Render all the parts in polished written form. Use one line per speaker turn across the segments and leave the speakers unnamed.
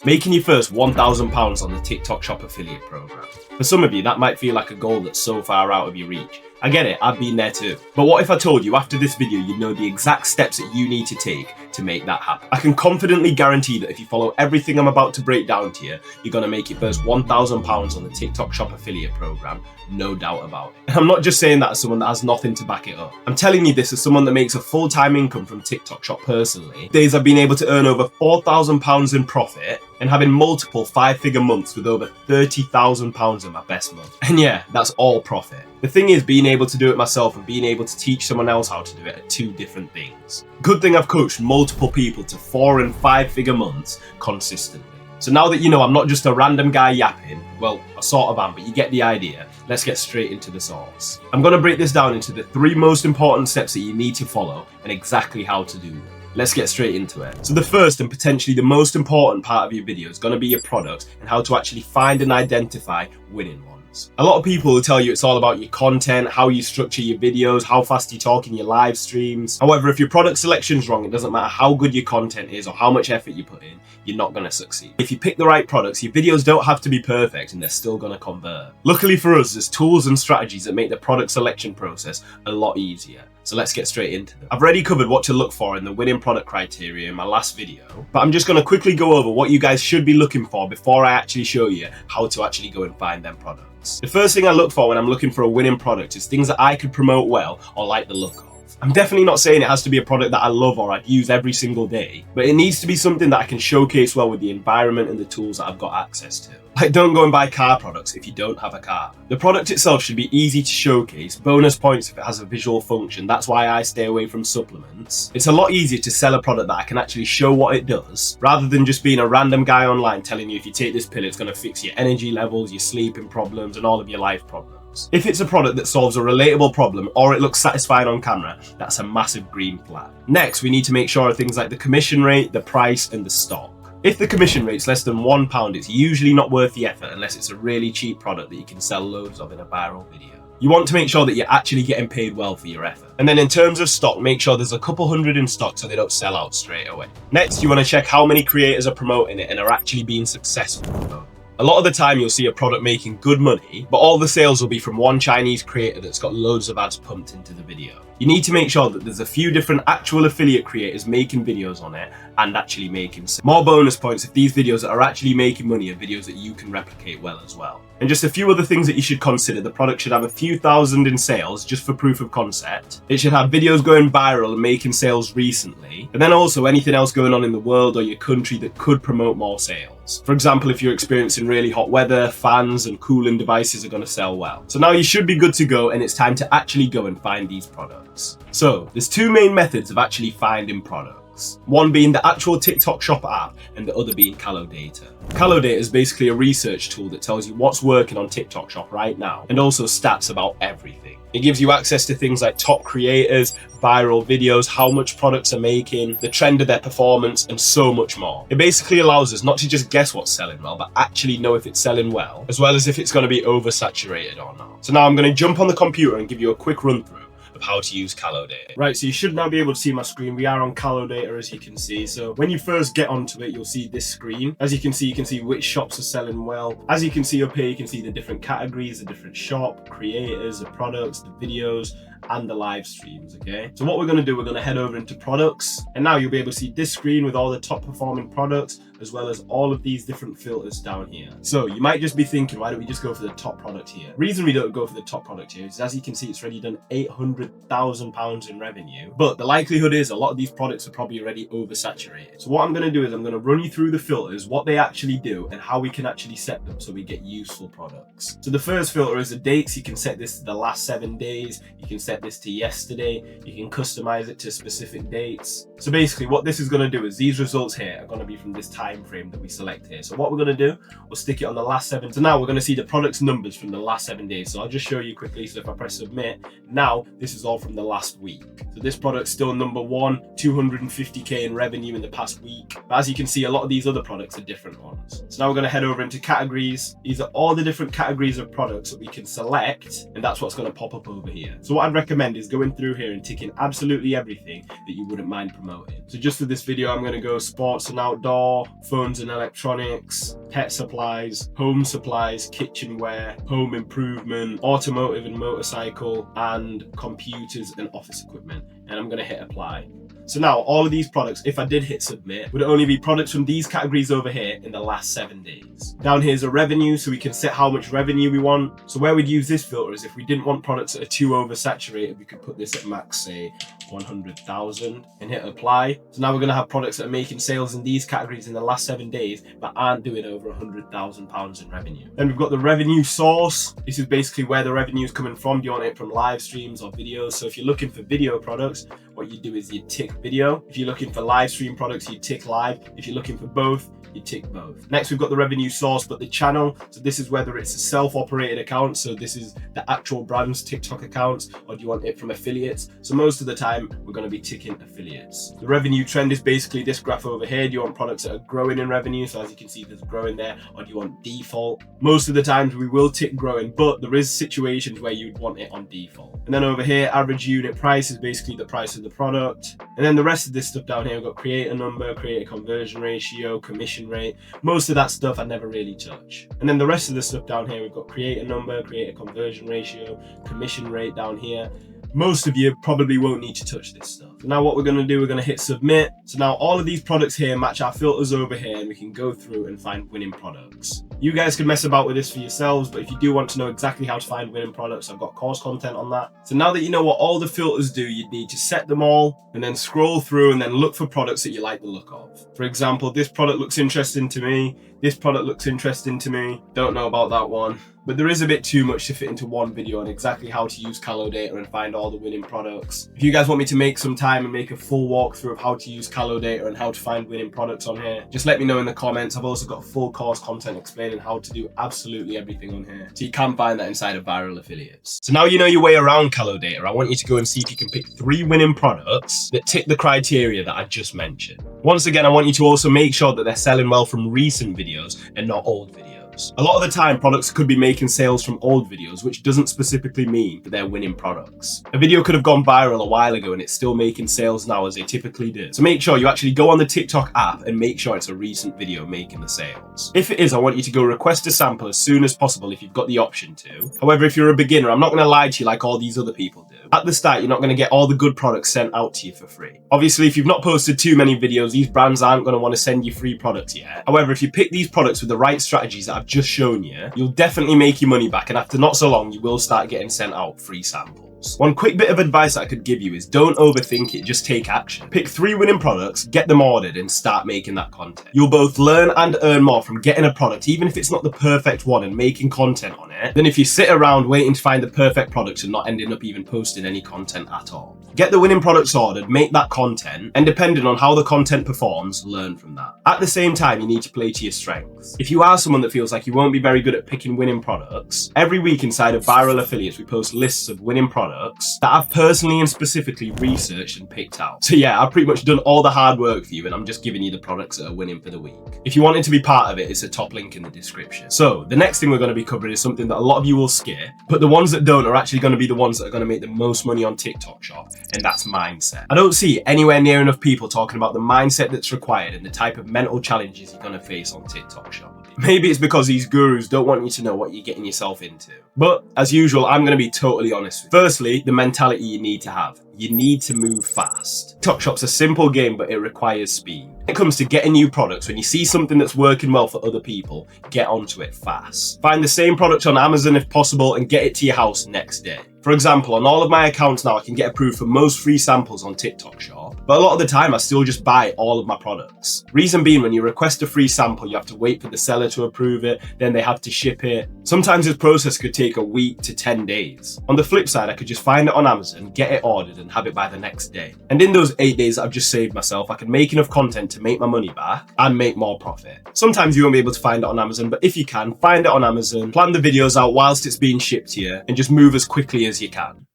Making your first £1,000 on the TikTok Shop affiliate program. For some of you, that might feel like a goal that's so far out of your reach. I get it, I've been there too. But what if I told you after this video you know the exact steps that you need to take to make that happen? I can confidently guarantee that if you follow everything I'm about to break down to you, you're going to make your first £1,000 on the TikTok Shop affiliate program, no doubt about it. And I'm not just saying that as someone that has nothing to back it up. I'm telling you this as someone that makes a full-time income from TikTok Shop personally. Days I've been able to earn over £4,000 in profit and having multiple 5-figure months with over £30,000 in my best month. And yeah, that's all profit. The thing is, being able to do it myself and being able to teach someone else how to do it are two different things. Good thing I've coached multiple people to 4- and 5-figure months consistently. So now that you know I'm not just a random guy yapping, well, I sort of am, but you get the idea. Let's get straight into the source. I'm going to break this down into the 3 most important steps that you need to follow and exactly how to do them. Let's get straight into it. So the first and potentially the most important part of your video is going to be your product and how to actually find and identify winning ones. A lot of people will tell you it's all about your content, how you structure your videos, how fast you talk in your live streams. However, if your product selection's wrong, it doesn't matter how good your content is or how much effort you put in, you're not going to succeed. If you pick the right products, your videos don't have to be perfect and they're still going to convert. Luckily for us, there's tools and strategies that make the product selection process a lot easier. So let's get straight into them. I've already covered what to look for in the winning product criteria in my last video, but I'm just going to quickly go over what you guys should be looking for before I actually show you how to actually go and find them products. The first thing I look for when I'm looking for a winning product is things that I could promote well or like the look of. I'm definitely not saying it has to be a product that I love or I'd use every single day, but it needs to be something that I can showcase well with the environment and the tools that I've got access to. Like, don't go and buy car products if you don't have a car. The product itself should be easy to showcase, bonus points if it has a visual function. That's why I stay away from supplements. It's a lot easier to sell a product that I can actually show what it does, rather than just being a random guy online telling you if you take this pill, it's going to fix your energy levels, your sleeping problems, and all of your life problems. If it's a product that solves a relatable problem or it looks satisfying on camera, that's a massive green flag. Next, we need to make sure of things like the commission rate, the price, and the stock. If the commission rate's less than £1, it's usually not worth the effort unless it's a really cheap product that you can sell loads of in a viral video. You want to make sure that you're actually getting paid well for your effort. And then in terms of stock, make sure there's a couple hundred in stock so they don't sell out straight away. Next, you want to check how many creators are promoting it and are actually being successful. A lot of the time you'll see a product making good money, but all the sales will be from one Chinese creator that's got loads of ads pumped into the video. You need to make sure that there's a few different actual affiliate creators making videos on it and actually making more bonus points if these videos that are actually making money are videos that you can replicate well as well. And just a few other things that you should consider. The product should have a few thousand in sales just for proof of concept. It should have videos going viral and making sales recently. And then also anything else going on in the world or your country that could promote more sales. For example, if you're experiencing really hot weather, fans and cooling devices are going to sell well. So now you should be good to go and it's time to actually go and find these products. So there's 2 main methods of actually finding products. One being the actual TikTok Shop app and the other being Kalodata. Kalodata is basically a research tool that tells you what's working on TikTok Shop right now and also stats about everything. It gives you access to things like top creators, viral videos, how much products are making, the trend of their performance, and so much more. It basically allows us not to just guess what's selling well, but actually know if it's selling well, as well as if it's going to be oversaturated or not. So now I'm going to jump on the computer and give you a quick run through of how to use Kalodata. Right, so you should now be able to see my screen. We are on Kalodata, as you can see. So when you first get onto it, you'll see this screen. As you can see which shops are selling well. As you can see up here, you can see the different categories, the different shop, creators, the products, the videos, and the live streams, okay? So what we're going to do, we're going to head over into products, and now you'll be able to see this screen with all the top performing products, as well as all of these different filters down here. So you might just be thinking, why don't we just go for the top product here? The reason we don't go for the top product here is, as you can see, it's already done £800,000 in revenue, but the likelihood is a lot of these products are probably already oversaturated. So what I'm going to do is I'm going to run you through the filters, what they actually do, and how we can actually set them so we get useful products. So the first filter is the dates. You can set this to the last 7 days. You can set this to yesterday. You can customize it to specific dates. So basically what this is going to do is these results here are going to be from this time frame that we select here. So what we're going to do, we'll stick it on the last 7. So now we're going to see the product's numbers from the last 7 days. So I'll just show you quickly. So if I press submit, now this is all from the last week. So this product's still number 1, 250k in revenue in the past week. But as you can see, a lot of these other products are different ones. So now we're going to head over into categories. These are all the different categories of products that we can select, and that's what's going to pop up over here. So what I'd recommend is going through here and ticking absolutely everything that you wouldn't mind promoting. So just for this video, I'm going to go sports and outdoor, phones and electronics, pet supplies, home supplies, kitchenware, home improvement, automotive and motorcycle, and computers and office equipment. And I'm going to hit apply. So now all of these products, if I did hit submit, would only be products from these categories over here in the last 7 days. Down here is a revenue, so we can set how much revenue we want. So where we'd use this filter is if we didn't want products that are too oversaturated, we could put this at max, say 100,000 and hit apply. So now we're going to have products that are making sales in these categories in the last 7 days, but aren't doing over £100,000 in revenue. Then we've got the revenue source. This is basically where the revenue is coming from. Do you want it from live streams or videos? So if you're looking for video products, what you do is you tick video. If you're looking for live stream products, you tick live. If you're looking for both, you tick both. Next, we've got the revenue source, but the channel. So this is whether it's a self-operated account. So this is the actual brand's TikTok accounts, or do you want it from affiliates? So most of the time, we're going to be ticking affiliates. The revenue trend is basically this graph over here. Do you want products that are growing in revenue? So as you can see, there's growing there, or do you want default? Most of the times we will tick growing, but there is situations where you'd want it on default. And then over here, average unit price is basically the price of the product. And then the rest of this stuff down here, we've got creator number, creator conversion ratio, commission rate. Most of that stuff I never really touch. And then the rest of the stuff down here, we've got creator number, creator conversion ratio, commission rate down here. Most of you probably won't need to touch this stuff. So now what we're going to do, we're going to hit submit. So now all of these products here match our filters over here, and we can go through and find winning products. You guys can mess about with this for yourselves, but if you do want to know exactly how to find winning products, I've got course content on that. So now that you know what all the filters do, you'd need to set them all and then scroll through and then look for products that you like the look of. For example, this product looks interesting to me. This product looks interesting to me. Don't know about that one. But there is a bit too much to fit into one video on exactly how to use Kalodata and find all the winning products. If you guys want me to make some time and make a full walkthrough of how to use Kalodata and how to find winning products on here, just let me know in the comments. I've also got full course content explaining how to do absolutely everything on here. So you can find that inside of Viral Affiliates. So now you know your way around Kalodata, I want you to go and see if you can pick 3 winning products that tick the criteria that I just mentioned. Once again, I want you to also make sure that they're selling well from recent videos and not old videos. A lot of the time, products could be making sales from old videos, which doesn't specifically mean that they're winning products. A video could have gone viral a while ago and it's still making sales now, as they typically do. So make sure you actually go on the TikTok app and make sure it's a recent video making the sales. If it is, I want you to go request a sample as soon as possible if you've got the option to. However, if you're a beginner, I'm not going to lie to you like all these other people do. At the start, you're not going to get all the good products sent out to you for free. Obviously, if you've not posted too many videos, these brands aren't going to want to send you free products yet. However, if you pick these products with the right strategies that I've just shown you, you'll definitely make your money back, and after not so long, you will start getting sent out free samples. One quick bit of advice that I could give you is don't overthink it, just take action. Pick 3 winning products, get them ordered, and start making that content. You'll both learn and earn more from getting a product, even if it's not the perfect one, and making content on it, than if you sit around waiting to find the perfect product and not ending up even posting any content at all. Get the winning products ordered, make that content, and depending on how the content performs, learn from that. At the same time, you need to play to your strengths. If you are someone that feels like you won't be very good at picking winning products, every week inside of Viral Affiliates, we post lists of winning products that I've personally and specifically researched and picked out. So yeah, I've pretty much done all the hard work for you, and I'm just giving you the products that are winning for the week. If you wanted to be part of it, it's a top link in the description. So the next thing we're going to be covering is something that a lot of you will skip, but the ones that don't are actually going to be the ones that are going to make the most money on TikTok Shop, and that's mindset. I don't see anywhere near enough people talking about the mindset that's required and the type of mental challenges you're going to face on TikTok Shop. Maybe it's because these gurus don't want you to know what you're getting yourself into. But as usual, I'm going to be totally honest with you. Firstly, the mentality you need to have. You need to move fast. TikTok Shop's a simple game, but it requires speed. When it comes to getting new products, when you see something that's working well for other people, get onto it fast. Find the same product on Amazon if possible and get it to your house next day. For example, on all of my accounts now, I can get approved for most free samples on TikTok Shop, but a lot of the time I still just buy all of my products. Reason being, when you request a free sample, you have to wait for the seller to approve it, then they have to ship it. Sometimes this process could take a week to 10 days. On the flip side, I could just find it on Amazon, get it ordered, and have it by the next day. And in those 8 days that I've just saved myself, I can make enough content to make my money back and make more profit. Sometimes you won't be able to find it on Amazon, but if you can, find it on Amazon, plan the videos out whilst it's being shipped to you, and just move as quickly as you can.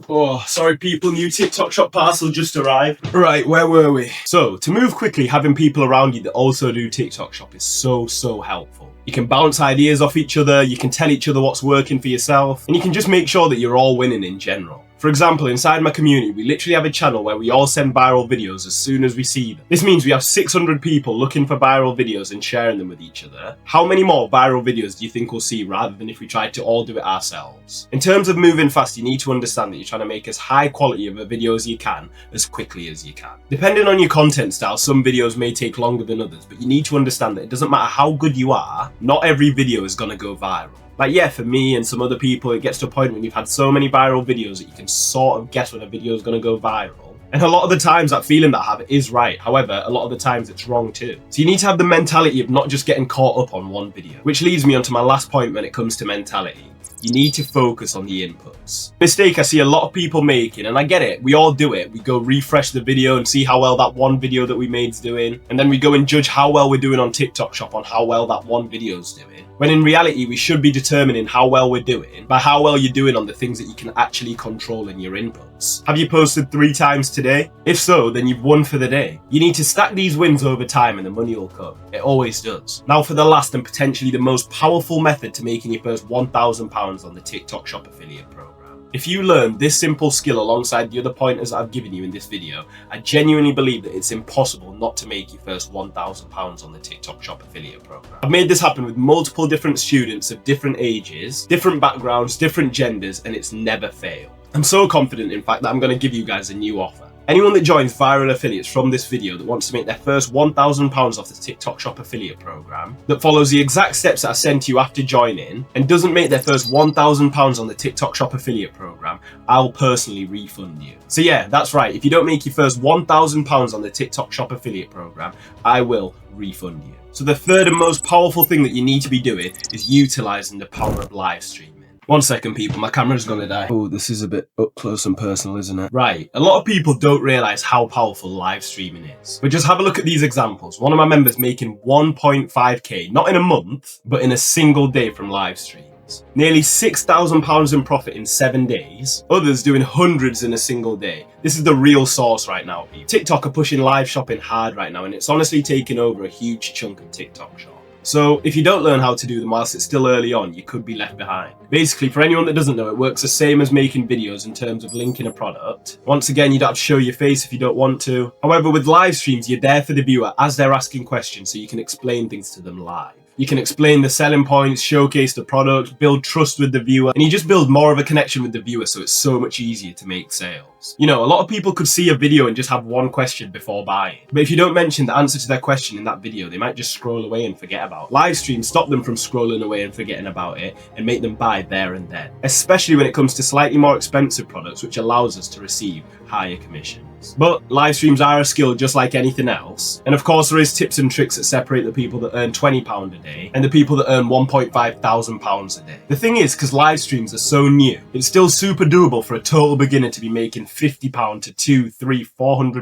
Oh, sorry people, new TikTok Shop parcel just arrived. Right, where were we? So, to move quickly, having people around you that also do TikTok Shop is so helpful. You can bounce ideas off each other, you can tell each other what's working for yourself, and you can just make sure that you're all winning in general. For For example, inside my community, we literally have a channel where we all send viral videos as soon as we see them. This means we have 600 people looking for viral videos and sharing them with each other. How many more viral videos do you think we'll see rather than if we tried to all do it ourselves? In terms of moving fast, you need to understand that you're trying to make as high quality of a video as you can, as quickly as you can. Depending on your content style, some videos may take longer than others, but you need to understand that it doesn't matter how good you are, not every video is going to go viral. Like, yeah, for me and some other people, it gets to a point when you've had so many viral videos that you can sort of guess when a video is going to go viral. And a lot of the times that feeling that I have is right. However, a lot of the times it's wrong too. So you need to have the mentality of not just getting caught up on one video. Which leads me on to my last point when it comes to mentality. You need to focus on the inputs. Mistake I see a lot of people making, and I get it, we all do it. We go refresh the video and see how well that one video that we made's doing. And then we go and judge how well we're doing on TikTok Shop on how well that one video's doing. When in reality, we should be determining how well we're doing by how well you're doing on the things that you can actually control in your inputs. Have you posted 3 times today? If so, then you've won for the day. You need to stack these wins over time and the money will come. It always does. Now for the last and potentially the most powerful method to making your first £1,000 on the TikTok Shop affiliate program. If you learn this simple skill alongside the other pointers I've given you in this video, I genuinely believe that it's impossible not to make your first £1,000 on the TikTok Shop affiliate program. I've made this happen with multiple different students of different ages, different backgrounds, different genders, and it's never failed. I'm so confident, in fact, that I'm going to give you guys a new offer. Anyone that joins Viral Affiliates from this video that wants to make their first £1,000 off the TikTok Shop affiliate program, that follows the exact steps that I sent you after joining, and doesn't make their first £1,000 on the TikTok Shop affiliate program, I'll personally refund you. So yeah, that's right. If you don't make your first £1,000 on the TikTok Shop affiliate program, I will refund you. So the third and most powerful thing that you need to be doing is utilizing the power of live streaming. One second, people, my camera's gonna die. Oh, this is a bit up close and personal, isn't it? Right, a lot of people don't realize how powerful live streaming is. But just have a look at these examples. One of my members making 1.5k, not in a month, but in a single day from live streams. Nearly £6,000 in profit in 7 days. Others doing hundreds in a single day. This is the real source right now, people. TikTok are pushing live shopping hard right now, and it's honestly taking over a huge chunk of TikTok Shop. So if you don't learn how to do them whilst it's still early on, you could be left behind. Basically, for anyone that doesn't know, it works the same as making videos in terms of linking a product. Once again, you don't have to show your face if you don't want to. However, with live streams, you're there for the viewer as they're asking questions, so you can explain things to them live. You can explain the selling points, showcase the product, build trust with the viewer, and you just build more of a connection with the viewer, so it's so much easier to make sales. You know, a lot of people could see a video and just have one question before buying. But if you don't mention the answer to their question in that video, they might just scroll away and forget about it. Live streams stop them from scrolling away and forgetting about it and make them buy there and then. Especially when it comes to slightly more expensive products, which allows us to receive higher commissions. But live streams are a skill just like anything else. And of course, there is tips and tricks that separate the people that earn £20 a day and the people that earn £1,500 a day. The thing is, because live streams are so new, it's still super doable for a total beginner to be making £50 to £200, £300,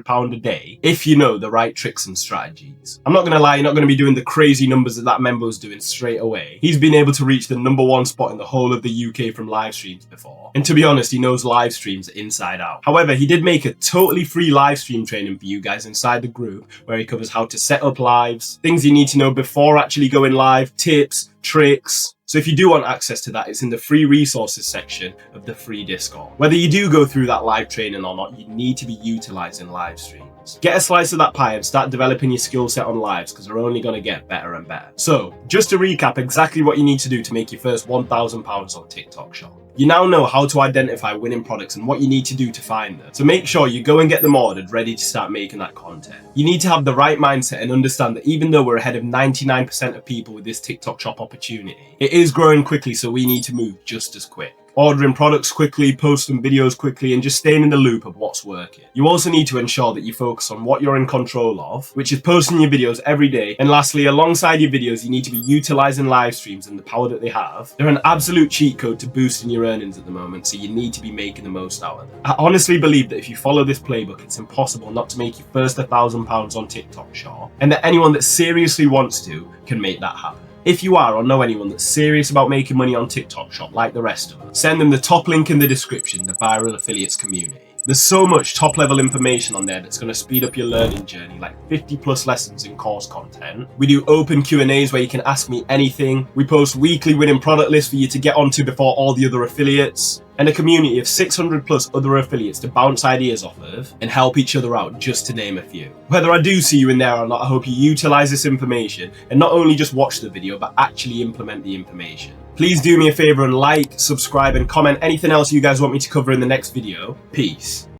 £400 a day if you know the right tricks and strategies. I'm not going to lie, you're not going to be doing the crazy numbers that member was doing straight away. He's been able to reach the #1 spot in the whole of the UK from live streams before. And to be honest, he knows live streams inside out. However, he did make a totally free live stream training for you guys inside the group where he covers how to set up lives, things you need to know before actually going live, tips, tricks. So if you do want access to that, it's in the free resources section of the free Discord. Whether you do go through that live training or not, you need to be utilizing live streams. Get a slice of that pie and start developing your skill set on lives, because they're only going to get better and better. So just to recap exactly what you need to do to make your first £1,000 on TikTok Shop. You now know how to identify winning products and what you need to do to find them. So make sure you go and get them ordered, ready to start making that content. You need to have the right mindset and understand that even though we're ahead of 99% of people with this TikTok Shop opportunity, it is growing quickly, so we need to move just as quick. Ordering products quickly, posting videos quickly, and just staying in the loop of what's working. You also need to ensure that you focus on what you're in control of, which is posting your videos every day. And lastly, alongside your videos, you need to be utilizing live streams and the power that they have. They're an absolute cheat code to boosting your earnings at the moment, so you need to be making the most out of them. I honestly believe that if you follow this playbook, it's impossible not to make your first £1,000 on TikTok Shop, and that anyone that seriously wants to can make that happen. If you are or know anyone that's serious about making money on TikTok Shop like the rest of us, send them the top link in the description, the Viral Affiliates community. There's so much top level information on there that's going to speed up your learning journey, like 50+ lessons in course content. We do open Q&As where you can ask me anything. We post weekly winning product lists for you to get onto before all the other affiliates. and a community of 600 plus other affiliates to bounce ideas off of and help each other out, just to name a few. Whether I do see you in there or not, I hope you utilize this information and not only just watch the video, but actually implement the information. Please do me a favor and like, subscribe, and comment anything else you guys want me to cover in the next video. Peace.